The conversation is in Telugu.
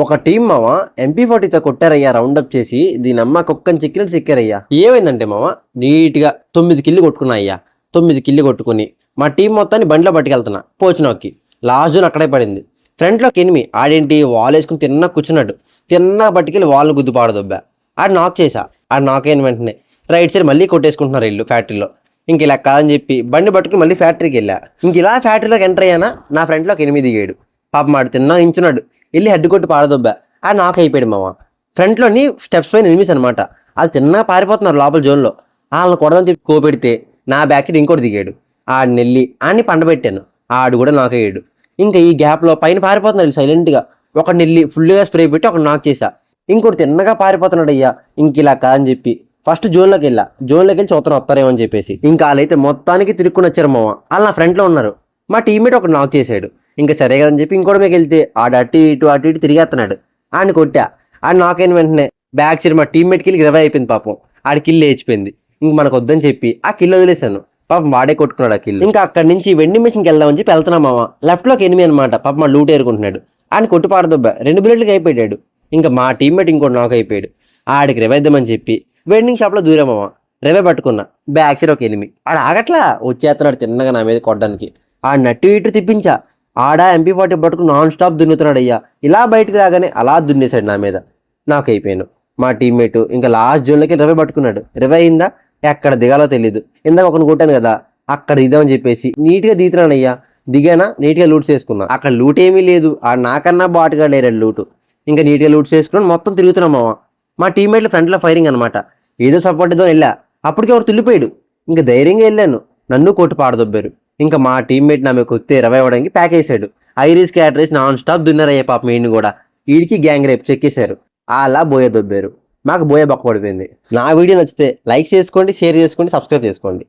ఒక టీం మామ MP40తో కొట్టారయ్యా రౌండప్ చేసి దీని అమ్మ కుక్కని చిక్కినట్టు చిక్కారయ్యా. ఏమైందంటే మామ నీట్గా 9 కిల్లు కొట్టుకున్నా అయ్యా. 9 కిల్లు కొట్టుకుని మా టీం మొత్తాన్ని బండిలో పట్టుకెళ్తున్నా పోచినోకి. లాస్ట్ జోన్ అక్కడే పడింది. ఫ్రంట్లోకి ఎనిమి ఆడేంటి వాల్ వేసుకుని తిన్నా కూర్చున్నాడు. తిన్నా పట్టుకెళ్ళి వాళ్ళని గుద్దు పాడదొబ్బా. ఆడు నాక్ చేసా. ఆడు నాక్ అయిన వెంటనే రైట్ సైడ్ మళ్ళీ కొట్టేసుకుంటున్నారు ఇల్లు ఫ్యాక్టరీలో. ఇంక ఇలా కాదని చెప్పి బండి పట్టుకుని మళ్ళీ ఫ్యాక్టరీకి వెళ్ళా. ఇంక ఇలా ఫ్యాక్టరీలోకి ఎంటర్ అయ్యానా నా ఫ్రంట్లోకి ఎనిమిది దిగాడు. పాపం ఆడు తిన్నా ఇంచున్నాడు. వెళ్ళి హెడ్ కొట్టి పాడదొబ్బా. ఆ నాక్ అయిపోయాడు మామ. ఫ్రంట్లోని స్టెప్స్ పైన ఎనిమిస్ అనమాట. అది తిన్నగా పారిపోతున్నారు లోపల జోన్లో. వాళ్ళని కొడదని చెప్పి కోపెడితే నా బ్యాక్ సైడ్ ఇంకోటి దిగాడు. ఆడు నెల్లి ఆడిని పండబెట్టాను. ఆడు కూడా నాక్ అయ్యాడు. ఇంకా ఈ గ్యాప్లో పైన పారిపోతున్నాడు సైలెంట్గా. ఒక నెల్లి ఫుల్గా స్ప్రే పెట్టి ఒక నాక్ చేశా. ఇంకోటి తిన్నగా పారిపోతున్నాడు అయ్యా. ఇంక ఇలా కాదని చెప్పి ఫస్ట్ జోన్లోకి వెళ్ళి చూస్తున్నా వస్తారేమో అని చెప్పేసి. ఇంకా వాళ్ళైతే మొత్తానికి తిరుక్కుని వచ్చారు మామ. వాళ్ళు నా ఫ్రంట్లో ఉన్నారు. మా టీమ్మేట్ ఒకటి నాక్ చేశాడు. ఇంకా సరే కదని చెప్పి ఇంకోటి మీకు వెళ్తే ఆడు అటు ఇటు తిరిగేస్తున్నాడు. ఆడిని కొట్టా. ఆడు నాక్ అయిన వెంటనే బ్యాక్ సైడ్ మా టీమ్మేట్కి వెళ్ళి రివైవ్ అయిపోయింది పాపం. ఆడి కిల్ లేచిపోయింది. ఇంక మనకు వద్దని చెప్పి ఆ కిల్ వదిలేశాను. పాపం వాడే కొట్టుకున్నాడు ఆ కిల్. ఇంకా అక్కడి నుంచి వెండి మిషన్కి వెళ్దామని చెప్పి వెళ్తున్నా మామ. లెఫ్ట్లోకి ఎనిమి అనమాట. పాపం మా లూట్ ఏరుకుంటున్నాడు. ఆడిని కొట్టి పాడదొబ్బా. 2 బుల్లెట్లకి అయిపోయాడు. ఇంకా మా టీమ్మేట్ ఇంకోటి నాక్ అయిపోయాడు. ఆడికి రివైద్దామని చెప్పి వెండింగ్ షాప్లో దూరామమ్మ. రివై పట్టుకున్నా. బ్యాక్ సైడ్ ఒక ఎనిమి. ఆడు ఆగట్లా వచ్చేస్తున్నాడు తిన్నగా నా మీద కొట్టడానికి. ఆడు నట్టు ఇటు తిప్పించా. ఆడ MP40 పట్టుకుని నాన్ స్టాప్ దున్నుతున్నాడు అయ్యా. ఇలా బయటకు రాగానే అలా దున్నేశాడు నా మీద. నాకు అయిపోయాను. మా టీమ్మేట్ ఇంకా లాస్ట్ జోన్లోకి రివై పట్టుకున్నాడు. రివై అయిందా ఎక్కడ దిగాలో తెలియదు. ఇందాక ఒకరిని కొట్టాను కదా అక్కడ దిద్దామని చెప్పేసి నీట్గా దిగుతున్నాను అయ్యా. దిగానా నీట్గా లూట్ చేసుకున్నా. అక్కడ లూట్ ఏమీ లేదు. ఆ నాకన్నా బాటుగా లేరు లూటు. ఇంకా నీట్గా లూట్ చేసుకుని మొత్తం తిరుగుతున్నాం మామ. మా టీమ్మేట్లు ఫ్రంట్లో ఫైరింగ్ అనమాట. ఏదో సపోర్ట్ ఏదో వెళ్ళా. అప్పటికి ఎవరు తుల్లిపోయాడు. ఇంకా ధైర్యంగా వెళ్ళాను. నన్ను కొట్టి పాడదొబ్బారు. ఇంకా మా టీమ్మేట్ నా మీద కొత్తే 20 ఇవ్వడానికి ప్యాక్ వేసాడు. ఐరిస్ క్యాటరీస్ నాన్ స్టాప్ దున్నారయ్యే పాపం ఈయన్ని కూడా. వీడికి గ్యాంగ్ రేపు చెక్కేశారు. అలా బోయ దొబ్బారు. మాకు బోయ బొక్క పడిపోయింది. నా వీడియో నచ్చితే లైక్ చేసుకోండి, షేర్ చేసుకోండి, సబ్స్క్రైబ్ చేసుకోండి.